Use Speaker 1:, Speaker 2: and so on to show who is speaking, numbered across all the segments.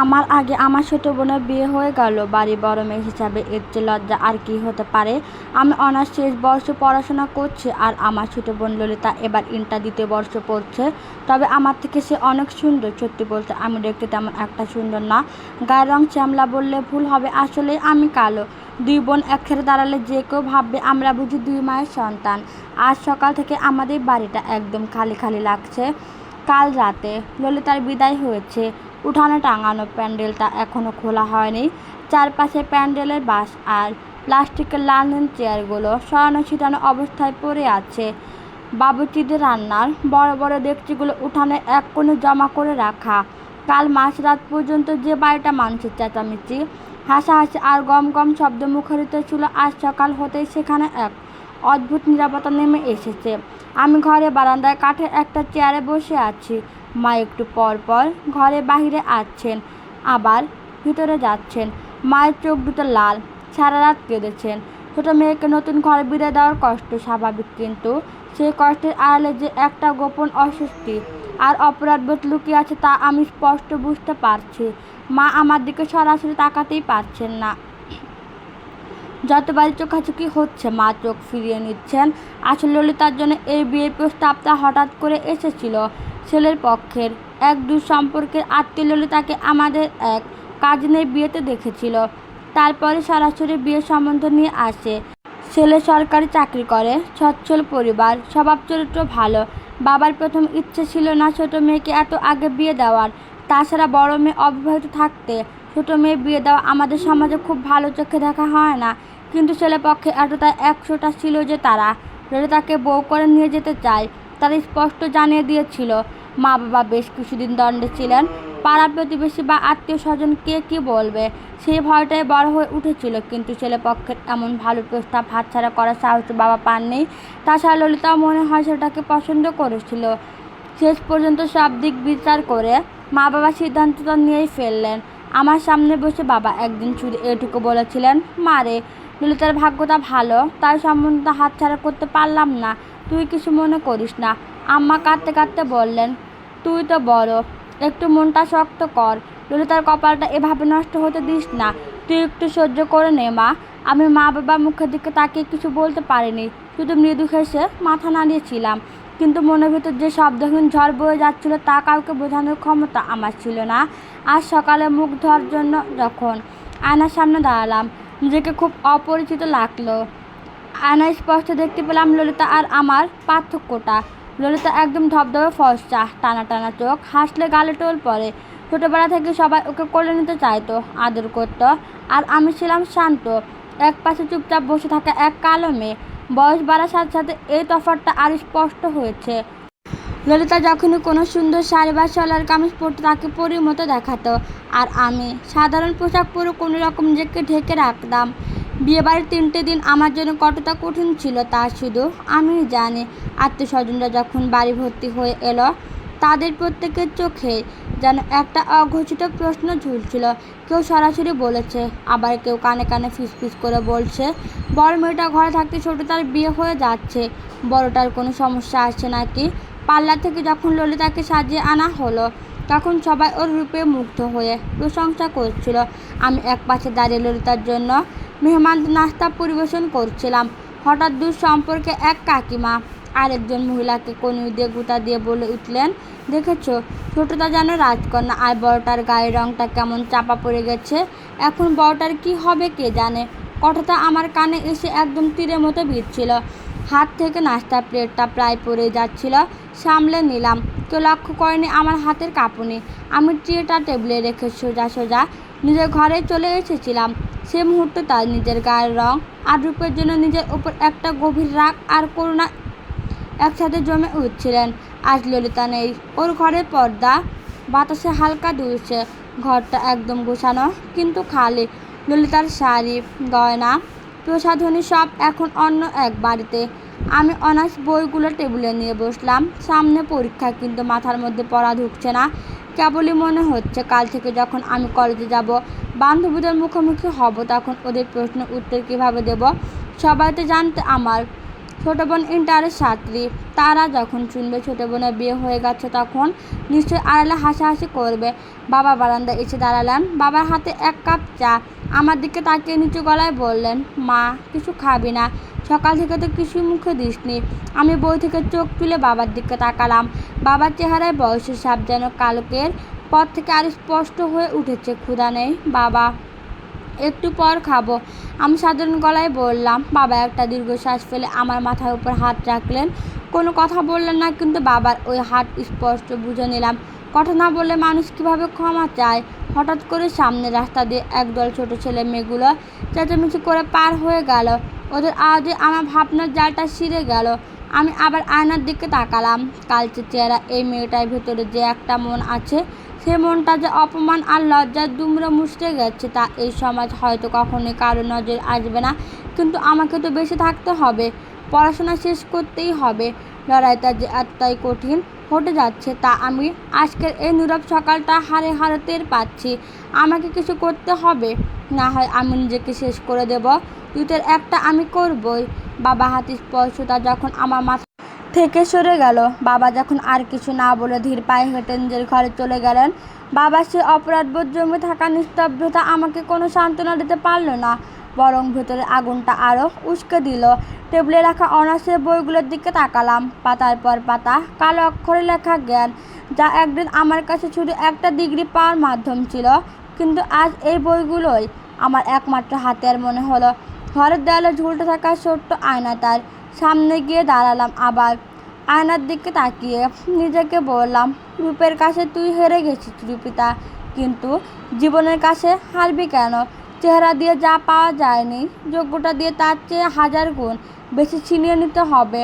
Speaker 1: আমার আগে আমার ছোটো বোনের বিয়ে হয়ে গেল বাড়ির বড় মেয়ে হিসাবে, এর চেয়ে লজ্জা আর কী হতে পারে। আমি অনার্স শেষ বর্ষে পড়াশোনা করছি আর আমার ছোটো বোন ললিতা এবার ইন্টার দ্বিতীয় বর্ষে পড়ছে। তবে আমার থেকে সে অনেক সুন্দর। সত্যি বলতে আমি দেখতে তেমন একটা সুন্দর না, গায়ের রং শ্যামলা বললে ভুল হবে, আসলে আমি কালো। দুই বোন একসাথে দাঁড়ালে যে কেউ ভাববে আমরা বুঝি দুই মায়ের সন্তান। আজ সকাল থেকে আমাদের বাড়িটা একদম খালি খালি লাগছে। কাল রাতে ললিতার বিদায় হয়েছে। উঠানে টাঙানো প্যান্ডেলটা এখনও খোলা হয়নি। চারপাশে প্যান্ডেলের বাঁশ আর প্লাস্টিকের লালন চেয়ারগুলো সরানো ছিটানো অবস্থায় পড়ে আছে। বাবুর্চিদের রান্নার বড় বড় ডেকচিগুলো উঠানে এক কোণে জমা করে রাখা। কাল মাঝরাত পর্যন্ত যে বাড়িটা মানুষের চেঁচামেচি, হাসাহাসি আর গম গম শব্দ মুখরিত ছিল, আজ সকাল হতেই সেখানে এক অদ্ভুত নীরবতা নেমে এসেছে। আমি ঘরে বারান্দায় কাঠের একটা চেয়ারে বসে আছি। মা একটু পর পর ঘরে বাহিরে আসছেন, আবার ভিতরে যাচ্ছেন। মায়ের চোখ দুটো লাল, সারা রাত কেঁদেছেন। ছোটো মেয়েকে নতুন ঘরে বিদায় দেওয়ার কষ্ট স্বাভাবিক, কিন্তু সেই কষ্টের আড়ালে যে একটা গোপন অস্বস্তি আর অপরাধবোধ লুকিয়ে আছে তা আমি স্পষ্ট বুঝতে পারছি। মা আমার দিকে সরাসরি তাকাতেই পারছেন না। যতবারই চোখাচোখি হচ্ছে মা চোখ ফিরিয়ে নিচ্ছেন। আসলে ললিতার জন্য এই বিয়ের প্রস্তাবটা হঠাৎ করে এসেছিল। ছেলের পক্ষের এক দূর সম্পর্কের আত্মীয় ললিতাকে আমাদের এক কাজিনের বিয়েতে দেখেছিল। তারপরে সরাসরি বিয়ের সম্বন্ধ নিয়ে আসে। ছেলে সরকারি চাকরি করে, সচ্ছল পরিবার, স্বভাব চরিত্র ভালো। বাবার প্রথম ইচ্ছে ছিল না ছোটো মেয়েকে এত আগে বিয়ে দেওয়ার। তাছাড়া বড় মেয়ে অবিবাহিত থাকতে ছোটো মেয়ে বিয়ে দেওয়া আমাদের সমাজে খুব ভালো চোখে দেখা হয় না। কিন্তু ছেলেপক্ষে এতটা 100টা ছিল যে তারা ললিতাকে বউ করে নিয়ে যেতে চায়। তারা স্পষ্ট জানিয়ে দিয়েছিল। মা বাবা বেশ কিছুদিন দ্বন্দ্বে ছিলেন। পাড়া প্রতিবেশী বা আত্মীয় স্বজন কে কী বলবে, সেই ভয়টাই বড় হয়ে উঠেছিল। কিন্তু ছেলেপক্ষের এমন ভালো প্রস্তাব হাতছাড়া করার সাহস বাবা পাননি। তাছাড়া ললিতাও মনে হয় সেটাকে পছন্দ করেছিল। শেষ পর্যন্ত সব দিক বিচার করে মা বাবা সিদ্ধান্তটা নিয়েই ফেললেন। আমার সামনে বসে বাবা একদিন শুধু এটুকু বলেছিলেন, মা রে, ললিতার ভাগ্যটা ভালো, তাই সম্বন্ধটা হাতছাড়া করতে পারলাম না, তুই কিছু মনে করিস না। আম্মা কাঁদতে কাঁদতে বললেন, তুই তো বড়, একটু মনটা শক্ত কর, ললিতার কপালটা এভাবে নষ্ট হতে দিস না, তুই একটু সহ্য করে নে মা। আমি মা বাবার মুখের দিকে তাকিয়ে কিছু বলতে পারিনি, শুধু মৃদু হেসে মাথা নাড়িয়েছিলাম। কিন্তু মনের ভেতর যে শব্দহীন ঝড় বয়ে যাচ্ছিল তা কাউকে বোঝানোর ক্ষমতা আমার ছিল না। আজ সকালে মুখ ধোয়ার জন্য যখন আয়নার সামনে দাঁড়ালাম, নিজেকে খুব অপরিচিত লাগলো। আয়নায় স্পষ্ট দেখতে পেলাম ললিতা আর আমার পার্থক্যটা। ললিতা একদম ধবধবে ফর্সা, টানা টানা চোখ, হাসলে গালে টোল পড়ে। ছোটোবেলা থেকে সবাই ওকে কোলে নিতে চাইতো, আদর করতো, আর আমি ছিলাম শান্ত, এক পাশে চুপচাপ বসে থাকা এক কালো মেয়ে। বয়স বাড়ার সাথে সাথে এই তফাৎটা আরও স্পষ্ট হয়েছে। ললিতা যখনই কোনো সুন্দর শাড়ি বা সালোয়ার কামিজ পরতো তাকে পরীর মতো দেখাতো, আর আমি সাধারণ পোশাক পরে কোনো রকম নিজেকে ঢেকে রাখতাম। বিয়েবাড়ির 3টে দিন আমার জন্য কতটা কঠিন ছিল তা শুধু আমিই জানি। আত্মীয় স্বজনরা যখন বাড়ি ভর্তি হয়ে এলো, তাদের প্রত্যেকের চোখে যেন একটা অঘোষিত প্রশ্ন ঝুলছিল। কেউ সরাসরি বলেছে, আবার কেউ কানে কানে ফিসফিস করে বলছে, বড় মেয়েটা ঘরে থাকতে ছোটোটার বিয়ে হয়ে যাচ্ছে, বড়টার কোনো সমস্যা আসছে নাকি। পার্লার থেকে যখন ললিতাকে সাজিয়ে আনা হলো, তখন সবাই ওর রূপে মুগ্ধ হয়ে প্রশংসা করছিল। আমি এক পাশে দাঁড়িয়ে ললিতার জন্য মেহমানদের নাস্তা পরিবেশন করছিলাম। হঠাৎ দূর সম্পর্কে এক কাকিমা আরেকজন মহিলাকে কনুই দিয়ে গুঁতা দিয়ে বলে উঠলেন, দেখেছো, ছোটোটা যেন রাজকন্যা, আর বড়টার গায়ের রঙটা কেমন চাপা পড়ে গেছে। এখন বড়টার কি হবে কে জানে। কথাটা আমার কানে এসে একদম তীরের মতো বিঁধছিল। হাত থেকে নাস্তার প্লেটটা প্রায় পড়ে যাচ্ছিল, সামলে নিলাম। কেউ লক্ষ্য করেনি আমার হাতের কাঁপুনি। আমি ট্রেটা টেবিলে রেখে সোজা সোজা নিজের ঘরে চলে এসেছিলাম। সে মুহূর্তে তার নিজের গায়ের রং আর রূপের জন্য নিজের ওপর একটা গভীর রাগ আর করুণা একসাথে জমে উঠছিলেন। আজ ললিতা নেই। ওর ঘরের পর্দা বাতাসে হালকা দুলছে। ঘরটা একদম গোছানো কিন্তু খালি। ললিতার শাড়ি, গয়না, প্রসাধনী সব এখন অন্য এক বাড়িতে। আমি অনার্স বইগুলো টেবিলে নিয়ে বসলাম। সামনে পরীক্ষা, কিন্তু মাথার মধ্যে পড়া ঢুকছে না। কেবলই মনে হচ্ছে কাল থেকে যখন আমি কলেজে যাব, বান্ধবীদের মুখোমুখি হব, তখন ওদের প্রশ্নের উত্তর কীভাবে দেব। সবাই তো জানতে আমার ছোট বোন ইন্টারের ছাত্রী। তারা যখন শুনবে ছোট বোনের বিয়ে হয়ে গেছে তখন নিশ্চয়ই আড়ালে হাসাহাসি করবে। বাবা বারান্দায় এসে দাঁড়ালেন, বাবার হাতে এক কাপ চা। আমার দিকে তাকিয়ে নিচু গলায় বললেন, মা কিছু খাবি না? সকাল থেকে তো কিছুই মুখে দিসনি। আমি বই থেকে চোখ তুলে বাবার দিকে তাকালাম। বাবার চেহারায় বয়সের ছাপ যেন কালকের পর থেকে আর স্পষ্ট হয়ে উঠেছে। ক্ষুধা নেই বাবা, একটু পর খাবো, আমি সাধারণ গলায় বললাম। বাবা একটা দীর্ঘশ্বাস ফেলে আমার মাথার উপর হাত রাখলেন। কোনো কথা বললেন না, কিন্তু বাবার ওই হাত স্পষ্ট বুঝে নিলাম। কথা না বললে মানুষ কীভাবে ক্ষমা চায়। হঠাৎ করে সামনে রাস্তা দিয়ে একদল ছোট ছেলে মেয়েগুলো চেঁচামেচি করে পার হয়ে গেল। ওদের আওয়াজে আমার ভাবনার জালটা ছিঁড়ে গেল। আমি আবার আয়নার দিকে তাকালাম। কালচে চেহারা এই মেয়েটার ভেতরে যে একটা মন আছে, সে মনটা যে অপমান আর লজ্জার দুমড়ে মুচড়ে গেছে, তা এই সমাজ হয়তো কখনোই কারো নজর আসবে না, কিন্তু আমাকে তো বেঁচে থাকতে হবে, পড়াশোনা শেষ করতেই হবে। লড়াইটা যে এতটাই কঠিন হতে যাচ্ছে তা আমি আজকের এই নীরব সকালটা হাড়ে হাড়ে টের পাচ্ছি। আমাকে কিছু করতে হবে, না হয় আমি নিজেকে শেষ করে দেব। দুটোর একটা আমি করবই। বাবা হাতের স্পর্শটা যখন আমার মাথা থেকে সরে গেল, বাবা যখন আর কিছু না বলে ধীর পায়ে হেঁটে নিজের ঘরে চলে গেলেন, বাবার সে অপরাধবোধ জমে থাকা নিস্তব্ধতা আমাকে কোনো সান্ত্বনা দিতে পারল না, বরং ভেতরে আগুনটা আরও উস্কে দিল। টেবিলে রাখা অনার্সের বইগুলোর দিকে তাকালাম। পাতার পর পাতা কালো অক্ষরে লেখা জ্ঞান, যা একদিন আমার কাছে শুধু একটা ডিগ্রি পাওয়ার মাধ্যম ছিল, কিন্তু আজ এই বইগুলোই আমার একমাত্র হাতিয়ার মনে হলো। ঘরের দেয়ালে ঝুলতে থাকা ছোট্ট আয়নাটার সামনে গিয়ে দাঁড়ালাম। আবার আয়নার দিকে তাকিয়ে নিজেকে বললাম, রূপের কাছে তুই হেরে গেছিস রূপিতা, কিন্তু জীবনের কাছে হারবি কেন? চেহারা দিয়ে যা পাওয়া যায়নি, যোগ্যতা দিয়ে তার চেয়ে 1000 গুণ বেশি ছিনিয়ে নিতে হবে।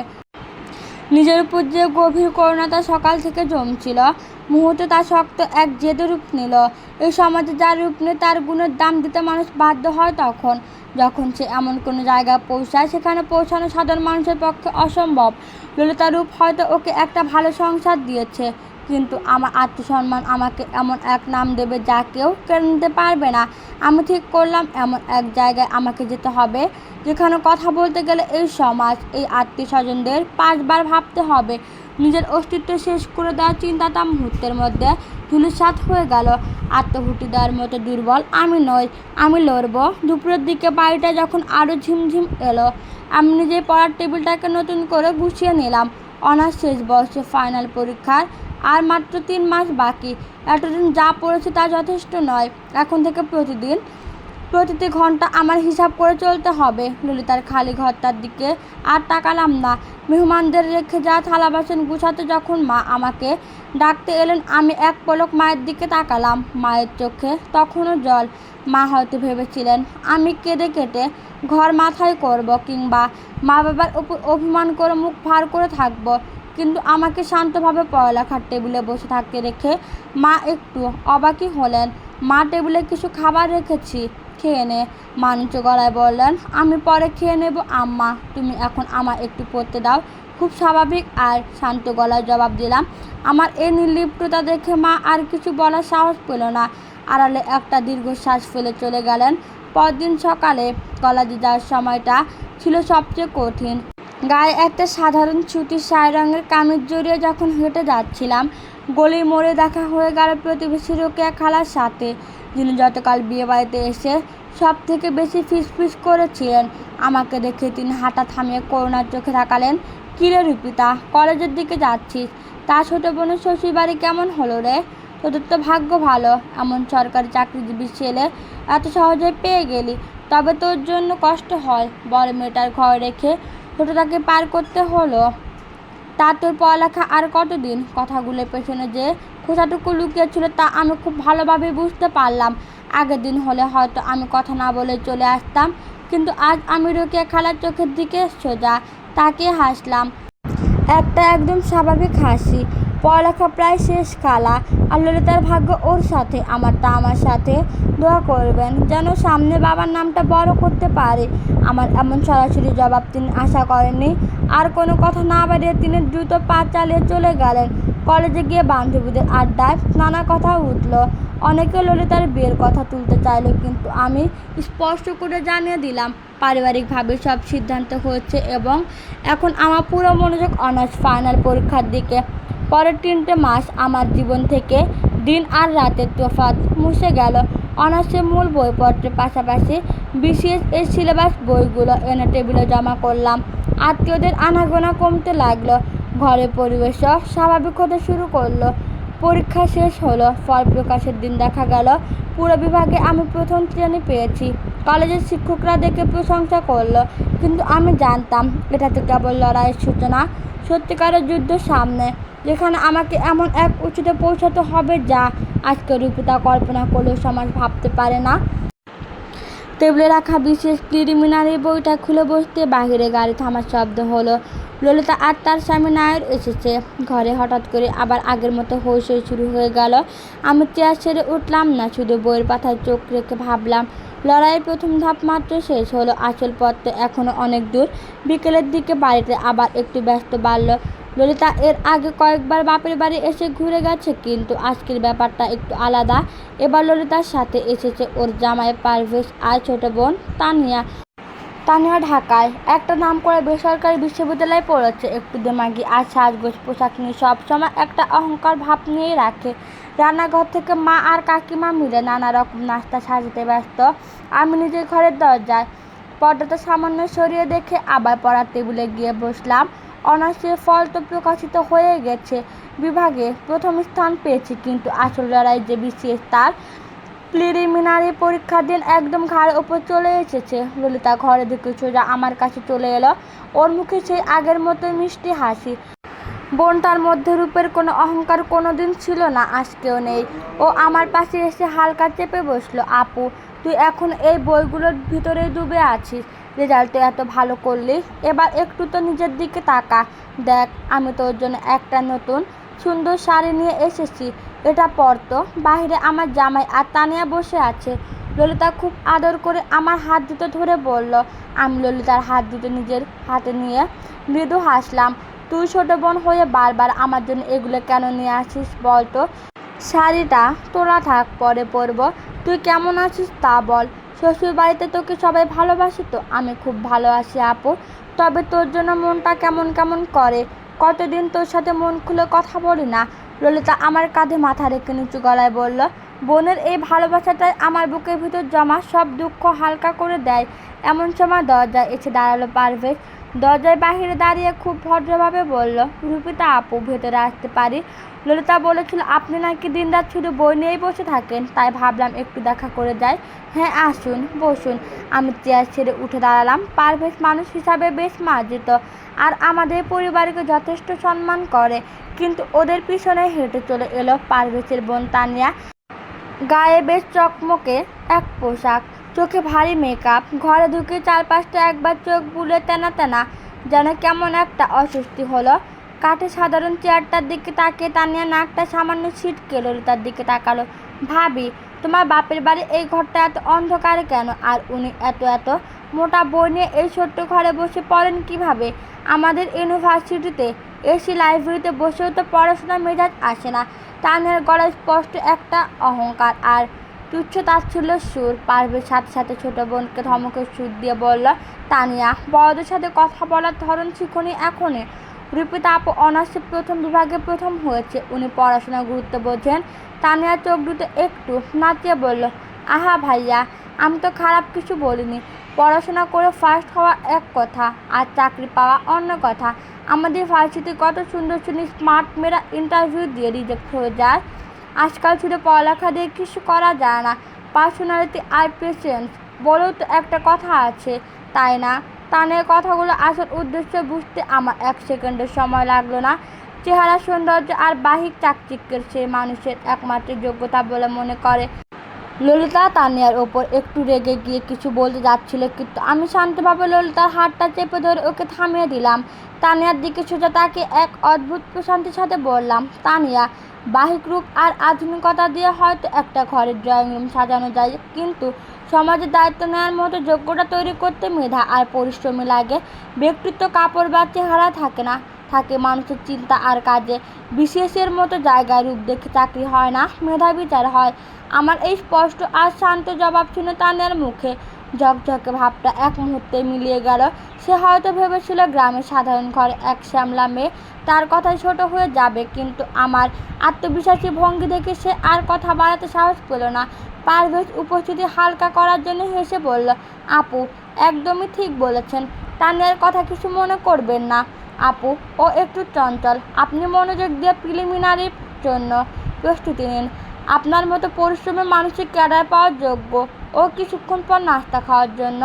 Speaker 1: নিজের উপর যে গভীর করুণাটা সকাল থেকে জমছিল, মুহূর্তে তার শক্ত এক জেদে রূপ নিল। এই সমাজে যার রূপ নেই তার গুণের দাম দিতে মানুষ বাধ্য হয় তখন, যখন সে এমন কোনো জায়গায় পৌঁছায় সেখানে পৌঁছানো সাধারণ মানুষের পক্ষে অসম্ভব। ললিতার রূপ হয়তো ওকে একটা ভালো সংসার দিয়েছে, কিন্তু আমার আত্মসম্মান আমাকে এমন এক নাম দেবে যা কেউ কেড়ে নিতে পারবে না। আমি ঠিক করলাম এমন এক জায়গায় আমাকে যেতে হবে, যেখানে কথা বলতে গেলে এই সমাজ, এই আত্মীয়স্বজনদের 5 বার ভাবতে হবে। নিজের অস্তিত্ব শেষ করে দেওয়ার চিন্তাটা মুহূর্তের মধ্যে ধূলিসাৎ হয়ে গেল। আত্মহুতি দেওয়ার মতো দুর্বল আমি নই, আমি লড়ব। দুপুরের দিকে বাড়িটা যখন আরও ঝিমঝিম এলো, আমি নিজেই পড়ার টেবিলটাকে নতুন করে গুছিয়ে নিলাম। অনার্স শেষ বর্ষে ফাইনাল পরীক্ষার আর মাত্র 3 মাস বাকি। এতদিন যা পড়েছি তা যথেষ্ট নয়। এখন থেকে প্রতিটি ঘন্টা আমার হিসাব করে চলতে হবে। ললিতার খালি ঘরটার দিকে আর তাকালাম না। মেহমানদের রেখে যাওয়া থালা বাসন গুছাতে যখন মা আমাকে ডাকতে এলেন, আমি এক পলক মায়ের দিকে তাকালাম। মায়ের চোখে তখনও জল। মা হয়তো ভেবেছিলেন আমি কেঁদে কেটে ঘর মাথায় করব, কিংবা মা বাবার উপর অভিমান করে মুখ ভার করে থাকব, কিন্তু আমাকে শান্তভাবে পড়ালেখার টেবিলে বসে থাকতে রেখে মা একটু অবাকই হলেন। মা টেবিলে কিছু খাবার রেখেছি, খেয়ে নে, মা নিচু গলায় বললেন। আমি পরে খেয়ে নেব আম্মা, তুমি এখন আমার একটু পড়তে দাও। খুব স্বাভাবিক আর শান্ত গলায় জবাব দিলাম। আমার এই নির্লিপ্ততা দেখে মা আর কিছু বলার সাহস পেল না, আড়ালে একটা দীর্ঘশ্বাস ফেলে চলে গেলেন। পরদিন সকালে কলেজে যাওয়ার সময়টা ছিল সবচেয়ে কঠিন। গায়ে একটা সাধারণ সুতির ছাই রঙের কামিজ জড়িয়ে যখন হেঁটে যাচ্ছিলাম, গলির মোড়ে দেখা হয়ে গেল প্রতিবেশী রোকেয়া খালার সাথে, যিনি গতকাল বিয়েবাড়িতে এসে সব থেকে বেশি ফিসফিস করেছিলেন। আমাকে দেখে তিনি হাঁটা থামিয়ে করুণার চোখে তাকালেন। কিরে রূপিতা, কলেজের দিকে যাচ্ছিস? তা ছোট বোনের শ্বশুর বাড়ি কেমন হলো রে? তোদের তো ভাগ্য ভালো, এমন সরকারি চাকরিজীবী ছেলে এত সহজে পেয়ে গেলি। তবে তোর জন্য কষ্ট হয়, বড় মেয়েটার ঘর রেখে ছোটটাকে পার করতে হলো। তা তোর পড়ালেখা আর কতদিন? কথাগুলোর পেছনে যে খোঁচাটুকু লুকিয়েছিল তা আমি খুব ভালোভাবে বুঝতে পারলাম। আগের দিন হলে হয়তো আমি কথা না বলে চলে আসতাম, কিন্তু আজ আমি রোকেয়া খালার চোখের দিকে সোজা তাকিয়ে হাসলাম। একটা একদম স্বাভাবিক হাসি। পড়ালেখা প্রায় শেষ খালা, আর ললিতার ভাগ্য ওর সাথে, আমারটা আমার সাথে। দোয়া করবেন যেন সামনে বাবার নামটা বড় করতে পারে। আমার এমন সরাসরি জবাব তিনি আশা করেননি। আর কোনো কথা না বাড়িয়ে তিনি দ্রুত পা চালিয়ে চলে গেলেন। কলেজে গিয়ে বান্ধবীদের আড্ডায় নানা কথা উঠল। অনেকে ললিতার বিয়ের কথা তুলতে চাইল, কিন্তু আমি স্পষ্ট করে জানিয়ে দিলাম পারিবারিকভাবে সব সিদ্ধান্ত হয়েছে এবং এখন আমার পুরো মনোযোগ অনার্স ফাইনাল পরীক্ষার দিকে। পরের 3টে মাস আমার জীবন থেকে দিন আর রাতের তফাৎ মুছে গেল। অনার্সের মূল বইপত্রের পাশাপাশি বিসিএস এর সিলেবাস বইগুলো এনে টেবিলে জমা করলাম। আত্মীয়দের আনাগোনা কমতে লাগলো, ঘরের পরিবেশও স্বাভাবিক হতে শুরু করলো। পরীক্ষা শেষ হলো, ফল প্রকাশের দিন দেখা গেল পুরো বিভাগে আমি প্রথম শ্রেণী পেয়েছি। কলেজের শিক্ষকরা দেখে প্রশংসা করলো, কিন্তু আমি জানতাম এটা তো কেবল লড়াইয়ের সূচনা। সত্যিকারের যুদ্ধ সামনে, যেখানে আমাকে এমন এক উঁচুতে পৌঁছাতে হবে যা আজকে রূপিতা কল্পনা করলেও সমাজ ভাবতে পারে না। টেবিলে রাখা বিশেষ প্রিলিমিনারি বইটা খুলে বসতে বাহিরে গাড়ি থামার শব্দ হলো। ললিতা আর তার স্বামী নায়র এসেছে। ঘরে হঠাৎ করে আবার আগের মতো হইচই শুরু হয়ে গেল। আমি চেয়ার ছেড়ে উঠলাম না, শুধু বইয়ের পাতায় চোখ রেখে ভাবলাম লড়াইয়ের প্রথম ধাপ মাত্র শেষ হলো, আসল পথ তো এখনও অনেক দূর। বিকেলের দিকে বাড়িতে আবার একটু ব্যস্ত বাড়ল। ললিতা এর আগে কয়েকবার বাপের বাড়ি এসে ঘুরে গেছে, কিন্তু আজকের ব্যাপারটা একটু আলাদা। এবার ললিতার সাথে এসেছে ওর জামাই পারভেজ আর ছোট বোন তানিয়া। তানিয়া ঢাকায় একটা নামকরা বেসরকারি বিশ্ববিদ্যালয়ে পড়েছে। একটু দেমাগি আর সাজগোজ পোশাক নিয়ে সবসময় একটা অহংকার ভাব নিয়েই রাখে। রান্নাঘর থেকে মা আর কাকিমা মিলে নানা রকম নাস্তা সাজাতে ব্যস্ত। আমি নিজের ঘরের দরজায় পর্দাটা সামান্য সরিয়ে দেখে আবার পড়ার টেবিলে গিয়ে বসলাম। অনার্সের ফল তো প্রকাশিত হয়ে গেছে, বিভাগে প্রথম স্থান পেয়েছি, কিন্তু আসল লড়াই যে বিসিএস তার প্রিলিমিনারি পরীক্ষার দিন একদম ঘাড়ের ওপর চলে এসেছে। ললিতা ঘরে ঢুকে সোজা আমার কাছে চলে এলো। ওর মুখে সেই আগের মতোই মিষ্টি হাসি। বোনটার মধ্যে রূপের কোনো অহংকার কোনো দিন ছিল না, আজকেও নেই। ও আমার পাশে এসে হালকা চেপে বসলো। আপু, তুই এখন এই বইগুলোর ভিতরেই ডুবে আছিস। রেজাল্ট এত ভালো করলি, এবার একটু তো নিজের দিকে তাকা। দেখ, আমি তোর জন্য একটা নতুন সুন্দর শাড়ি নিয়ে এসেছি, এটা পরতো। বাহিরে আমার জামাই আর তানিয়া বসে আছে। ললিতা খুব আদর করে আমার হাত দুটো ধরে বলল। আমি ললিতার হাত দুটো নিজের হাতে নিয়ে মৃদু হাসলাম। তুই ছোট বোন হয়ে বারবার আমার জন্য এগুলো কেন নিয়ে আসিস বলতো? শাড়িটা তোলা থাক, পরে পরবো। তুই কেমন আছিস তা বল। শ্বশুর বাড়িতে তোকে সবাই ভালোবাসি তো? আমি খুব ভালো আছি আপু, তবে তোর জন্য মনটা কেমন কেমন করে। কতদিন তোর সাথে মন খুলে কথা বলি না। ললিতা আমার কাঁধে মাথা রেখে নিচু গলায় বলল, বোনের এই ভালোবাসাটাই আমার বুকের ভিতর জমা সব দুঃখ হালকা করে দেয়। এমন সময় দরজায় এসে দাঁড়ালো পারভেজ। দরজার বাহিরে দাঁড়িয়ে খুব ভদ্রভাবে বলল, রূপিতা আপু, ভেতরে আসতে পারি? ললিতা বলেছিল আপনি নাকি দিনরাত শুধু বই নিয়েই বসে থাকেন, তাই ভাবলাম একটু দেখা করে যাই। হ্যাঁ আসুন, বসুন। আমি চেয়ার ছেড়ে উঠে দাঁড়ালাম। পারভেজ মানুষ হিসাবে বেশ মার্জিত আর আমাদের পরিবারকে যথেষ্ট সম্মান করে, কিন্তু ওদের পিছনে হেঁটে চলে এলো পারভেজের বোন তানিয়া। গায়ে বেশ চকমকে এক পোশাক, চোখে ভারী মেকআপ। ঘরে ঢুকে চারপাশটা একবার চোখ বুলে তেনা তেনা, যেন কেমন একটা অস্বস্তি হলো। কাঠে সাধারণ চেয়ারটার দিকে তাকিয়ে তানিয়া নাকটা সামান্য ছিটকে ললিতার দিকে তাকালো। ভাবি, তোমার বাপের বাড়ি এই ঘরটা এত অন্ধকারে কেন? আর উনি এত এত মোটা বই নিয়ে এই ছোট্ট ঘরে বসে পড়েন কিভাবে? আমাদের ইউনিভার্সিটিতে এসি লাইব্রেরিতে বসেও তো পড়াশোনার মেজাজ আসে না। তানিয়ার গলায় স্পষ্ট একটা অহংকার আর তুচ্ছ তাচ্ছিল্যের সুর। পারভেজ সাথে সাথে ছোট বোনকে ধমকের সুর দিয়ে বলল, তানিয়া, বড়দের সাথে কথা বলার ধরন শিখুনি এখনই। রূপিতা আপু অনার্সে প্রথম বিভাগে প্রথম হয়েছে, উনি পড়াশোনার গুরুত্ব বোঝেন। তানিয়া চোখ দুটো একটু নাচিয়ে বলল, আহা ভাইয়া, আমি তো খারাপ কিছু বলিনি। পড়াশোনা করে ফার্স্ট হওয়া এক কথা আর চাকরি পাওয়া অন্য কথা। আমাদের ভার্সিটি কত সুন্দর সুন্দর স্মার্ট মেয়েরা ইন্টারভিউ দিয়ে রিজেক্ট হয়ে যায়। আজকাল শুধু পড়ালেখা দিয়ে কিছু করা যায় না, পার্সোনালিটি আর পেশেন্স বলেও তো একটা কথা আছে, তাই না? তানের কথাগুলো আসল উদ্দেশ্য বুঝতে আমার 1 সেকেন্ডের সময় লাগলো না। চেহারা সৌন্দর্য আর বাহিক চাকচিক্যের সেই মানুষের একমাত্র যোগ্যতা বলে মনে করে। ললিতা তানিয়ার ওপর একটু রেগে গিয়ে কিছু বলতে যাচ্ছিল, কিন্তু আমি শান্তভাবে ললিতার হাতটা চেপে ধরে ওকে থামিয়ে দিলাম। তানিয়ার দিকে সোজা তাকে এক অদ্ভুত প্রশান্তির সাথে বললাম, তানিয়া, বাহিক রূপ আর আধুনিকতা দিয়ে হয়তো একটা ঘরের ড্রয়িং রুম সাজানো যায়, কিন্তু সমাজের দায়িত্ব নেওয়ার মতো যোগ্যতা তৈরি করতে মেধা আর পরিশ্রমী লাগে। ব্যক্তিত্ব কাপড় বা চেহারা থাকে না। থাকে মানুষের চিন্তা আর কাজে। বিশেষের মতো জায়গায় রূপ দেখে চাকরি হয় না, মেধা বিচার হয়। আমার এই স্পষ্ট আর শান্ত জবাব শুনে তানিয়ার মুখে ঝকঝকে ভাবটা এক মুহূর্তে মিলিয়ে গেল। সে হয়তো ভেবেছিল গ্রামের সাধারণ ঘরে এক শ্যামলা মেয়ে, তার কথাই ছোট হয়ে যাবে, কিন্তু আমার আত্মবিশ্বাসী ভঙ্গি দেখে সে আর কথা বাড়াতে সাহস পেল না। পারভেজ উপস্থিতি হালকা করার জন্য হেসে বলল, আপু একদমই ঠিক বলেছেন। তানিয়ার কথা কিছু মনে করবেন না আপু, ও একটু চঞ্চল। আপনি মনোযোগ দিয়ে প্রিলিমিনারির জন্য প্রস্তুতি নিন। আপনার মতো পরিশ্রমী মানুষের ক্যাডার পাওয়ার যোগ্য। ও কিছুক্ষণ পর নাস্তা খাওয়ার জন্য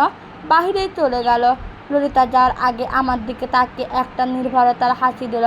Speaker 1: বাহিরেই চলে গেল। ললিতা যাওয়ার আগে আমার দিকে তাকিয়ে একটা নির্ভরতার হাসি দিল।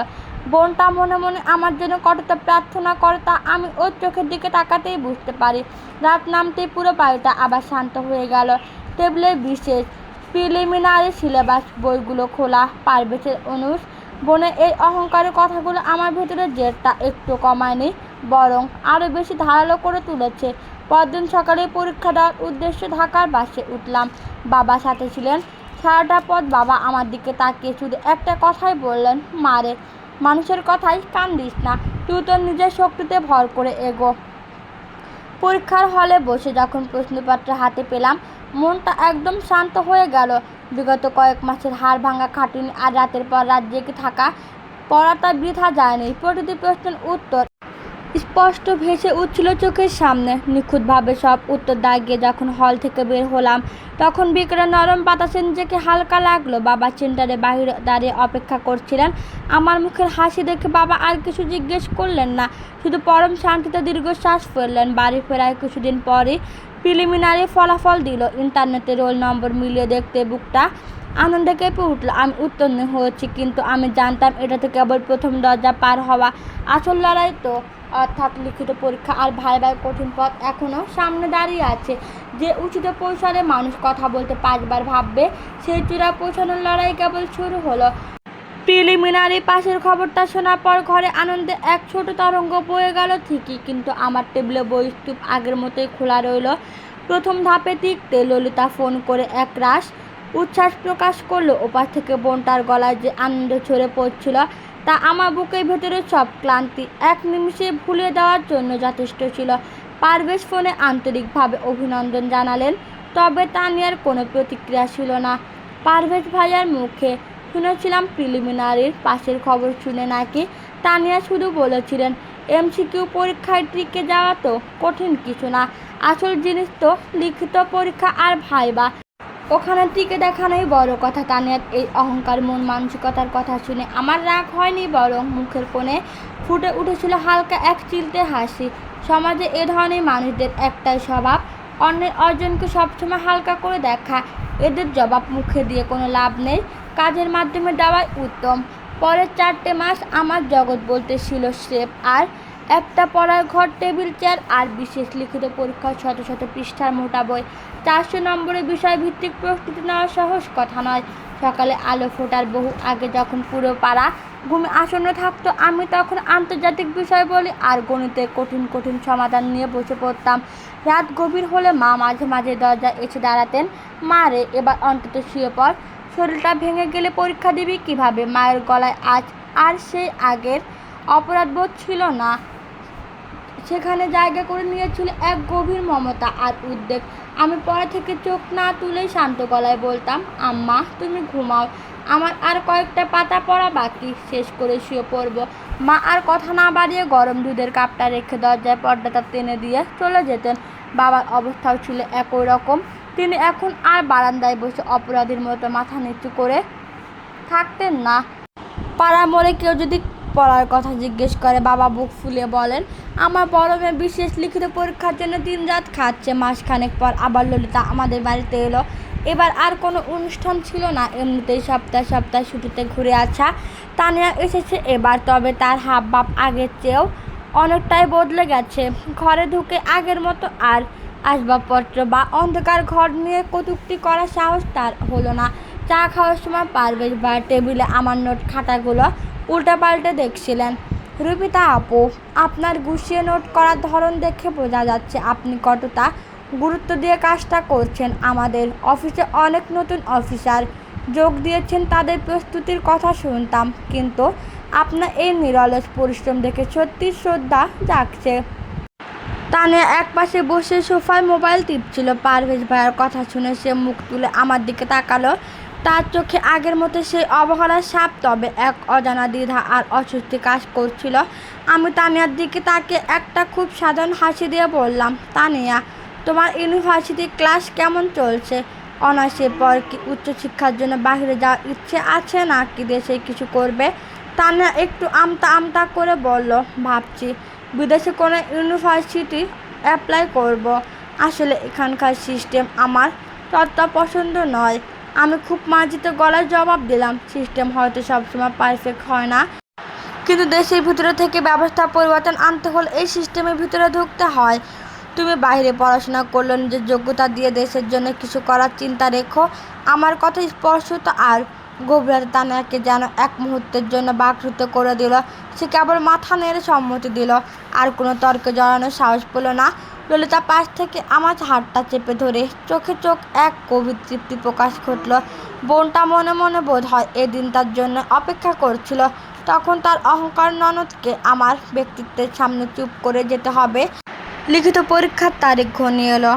Speaker 1: বোনটা মনে মনে আমার জন্য কতটা প্রার্থনা করে তা আমি ওর চোখের দিকে তাকাতেই বুঝতে পারি। রাত নামতেই পুরো বাড়িটা আবার শান্ত হয়ে গেল। টেবিলের বিশেষ প্রিলিমিনারি সিলেবাস বইগুলো খোলা। পারভেজের অনুষ বোনের এই অহংকারের কথাগুলো আমার ভেতরের জেদটা একটু কমায়নি, বরং আরও বেশি ধারালো করে তুলেছে। পরদিন সকালে পরীক্ষা দেওয়ার উদ্দেশ্যে ঢাকার বাসে উঠলাম। বাবা সাথে ছিলেন। সারাটা পথ বাবা আমার দিকে তাকিয়ে শুধু একটা কথাই বললেন, মারে, মানুষের কথাই কান দিস না, তুই তোর নিজের শক্তিতে ভর করে এগো। পরীক্ষার হলে বসে যখন প্রশ্নপত্র হাতে পেলাম, মনটা একদম শান্ত হয়ে গেল। বিগত কয়েক মাসের হাড় ভাঙা খাটুনি আর রাতের পর রাত জেগে থাকা পড়াটা বৃথা যায়নি। প্রতিটি প্রশ্নের উত্তর স্পষ্ট ভেসে উঠছিল চোখের সামনে। নিখুঁতভাবে সব উত্তর দাগিয়ে যখন হল থেকে বের হলাম, তখন বিকেলে নরম বাতাসে নিজেকে হালকা লাগলো। বাবা চেন্টারে বাহিরে দাঁড়িয়ে অপেক্ষা করছিলেন। আমার মুখের হাসি দেখে বাবা আর কিছু জিজ্ঞেস করলেন না, শুধু পরম শান্তিতে দীর্ঘশ্বাস ফেললেন। বাড়ি ফেরার কিছুদিন পরই প্রিলিমিনারি ফলাফল দিল। ইন্টারনেটে রোল নম্বর মিলিয়ে দেখতে বুকটা আনন্দে কেঁপে উঠল। আমি উত্তীর্ণ হয়েছি, কিন্তু আমি জানতাম এটা তো কেবল প্রথম দরজা পার হওয়া। আসল লড়াই তো, অর্থাৎ লিখিত পরীক্ষা আর ভাইবার কঠিন পথ এখনও সামনে দাঁড়িয়ে আছে। যে উঁচুতে পৌঁছালে মানুষ কথা বলতে 5 বার ভাববে, সেই চূড়া পৌঁছানোর লড়াই কেবল শুরু হলো। প্রিলিমিনারি পাশের খবরটা শোনার পর ঘরে আনন্দে এক ছোট তরঙ্গ বয়ে গেল ঠিকই, কিন্তু আমার টেবিলে বই স্তূপ আগের মতোই খোলা রইল। প্রথম ধাপে টিকতে ললিতা ফোন করে একরাশ উচ্ছ্বাস প্রকাশ করলো। ওপার থেকে বোনটার গলায় যে আনন্দ ছড়ে পড়ছিল, তা আমার বুকের ভেতরে সব ক্লান্তি এক নিমিষে ভুলে দেওয়ার জন্য যথেষ্ট ছিল। পারভেজ ফোনে আন্তরিকভাবে অভিনন্দন জানালেন, তবে তানিয়ার কোনো প্রতিক্রিয়া ছিল না। পারভেজ ভাইয়ার মুখে শুনেছিলাম প্রিলিমিনারির পাশের খবর শুনে নাকি তানিয়া শুধু বলেছিলেন, এমসিকিউ পরীক্ষায় টিকে যাওয়া তো কঠিন কিছু না, আসল জিনিস তো লিখিত পরীক্ষা আর ভাইবা, ওখানে টিকে দেখানোই বড় কথা। তানিয়ার এই অহংকার মন মানসিকতার কথা শুনে আমার রাগ হয়নি, বরং মুখের কোণে ফুটে উঠেছিল হালকা এক চিলতে হাসি। সমাজে এ ধরনের মানুষদের একটাই স্বভাব, অন্যের অর্জনকে সবসময় হালকা করে দেখা। এদের জবাব মুখে দিয়ে কোনো লাভ নেই, কাজের মাধ্যমে দেওয়াই উত্তম। পরের 4টে মাস আমার জগৎ বলতে ছিল স্রেফ আর একটা পড়ার ঘর, টেবিল, চেয়ার আর বিশেষ লিখিত পরীক্ষার শত শত পৃষ্ঠার মোটা বই। 400 নম্বরের বিষয়ভিত্তিক প্রস্তুতি নেওয়া সহজ কথা নয়। সকালে আলো ফোটার বহু আগে যখন পুরো পাড়া ঘুমে আসন্ন থাকতো, আমি তখন আন্তর্জাতিক বিষয় বলি আর গণিতের কঠিন কঠিন সমাধান নিয়ে বসে পড়তাম। রাত গভীর হলে মা মাঝে মাঝে দরজায় এসে দাঁড়াতেন, মা রে এবার অন্তত শুয়ে পড়, শরীরটা ভেঙে গেলে পরীক্ষা দিবি কীভাবে। মায়ের গলায় আজ আর সেই আগের অপরাধবোধ ছিল না, সেখানে জায়গা করে নিয়েছিল এক গভীর মমতা আর উদ্বেগ। আমি পড়া থেকে চোখ না তুলেই শান্ত গলায় বলতাম, আম্মা তুমি ঘুমাও, আমার আর কয়েকটা পাতা পড়া বাকি, শেষ করে শুয়ে পড়ব। মা আর কথা না বাড়িয়ে গরম দুধের কাপটা রেখে দরজায় পর্দাটা টেনে দিয়ে চলে যেতেন। বাবার অবস্থাও ছিল একই রকম। তিনি এখন আর বারান্দায় বসে অপরাধীর মতো মাথা নিচু করে থাকতেন না। পাড়ার মোড়ে কেউ যদি পড়ার কথা জিজ্ঞেস করে, বাবা বুক ফুলিয়ে বলেন, আমার বড় মেয়ে বিশেষ লিখিত পরীক্ষার জন্য দিনরাত খাচ্ছে। মাসখানেক পর আবার ললিতা আমাদের বাড়িতে এলো। এবার আর কোনো অনুষ্ঠান ছিল না, এমনিতেই সপ্তাহে সপ্তাহে ছুটিতে ঘুরে আসা। তানিয়া এসেছে এবার, তবে তার হাব ভাব আগের চেয়েও অনেকটাই বদলে গেছে। ঘরে ঢুকে আগের মতো আর আসবাবপত্র বা অন্ধকার ঘর নিয়ে কটূক্তি করার সাহস তার হলো না। চা খাওয়ার সময় পারভেজ ভাই টেবিলে আমার নোট খাতাগুলো উল্টাপাল্টে দেখছিলেন। রুবিতা আপু, আপনার গুছিয়ে নোট করার ধরন দেখে বোঝা যাচ্ছে আপনি কতটা গুরুত্ব দিয়ে কাজটা করছেন। আমাদের অফিসে অনেক নতুন অফিসার, যোগ দিয়েছেন তাদের প্রস্তুতির কথা শুনতাম, কিন্তু আপনার এই নিরলস পরিশ্রম দেখে সত্যি শ্রদ্ধা জাগছে। তানিয়া একপাশে বসে সোফায় মোবাইল টিপছিল। পারভেজ ভাইয়ের কথা শুনে সে মুখ তুলে আমার দিকে তাকালো। তার চোখে আগের মতো সেই অবহেলার ছাপ, তবে এক অজানা দ্বিধা আর অস্বস্তি কাজ করছিল। আমি তানিয়ার দিকে তাকিয়ে একটা খুব সাধারণ হাসি দিয়ে বললাম, তানিয়া, তোমার ইউনিভার্সিটি ক্লাস কেমন চলছে? অনার্সের পর কি উচ্চশিক্ষার জন্য বাইরে যাওয়ার ইচ্ছে আছে, নাকি দেশে কিছু করবে? তানিয়া একটু আমতা আমতা করে বলল, ভাবছি বিদেশে কোনো ইউনিভার্সিটি অ্যাপ্লাই করব। আসলে এখানকার সিস্টেম আমার ততটা পছন্দ নয়। আমি খুব মার্জিত গলায় জবাব দিলাম, সিস্টেম হয়তো সবসময় পারফেক্ট হয় না, কিন্তু দেশের ভিতরে থেকে ব্যবস্থা পরিবর্তন আনতে হলে এই সিস্টেমের ভিতরে ঢুকতে হয়। তুমি বাইরে পড়াশোনা করলে নিজের যোগ্যতা দিয়ে দেশের জন্য কিছু করার চিন্তা রেখো। আমার কথা স্পষ্ট আর গভীরতা তানিয়াকে যেন এক মুহূর্তের জন্য বাকরুদ্ধ করে দিল। সে কেবল মাথা নেড়ে সম্মতি দিল, আর কোনো তর্কে জড়ানোর সাহস পেল না। ললিতা পাশ থেকে আমার হাতটা চেপে ধরে চোখে চোখ এক গভীর তৃপ্তি প্রকাশ ঘটল। বোনটা মনে মনে বোধ হয় এই দিনটার জন্য অপেক্ষা করছিল। তখন তার অহংকার ননদকে আমার ব্যক্তিত্বের সামনে চুপ করে যেতে হবে। লিখিত পরীক্ষার তারিখ ঘনিয়ে এলো।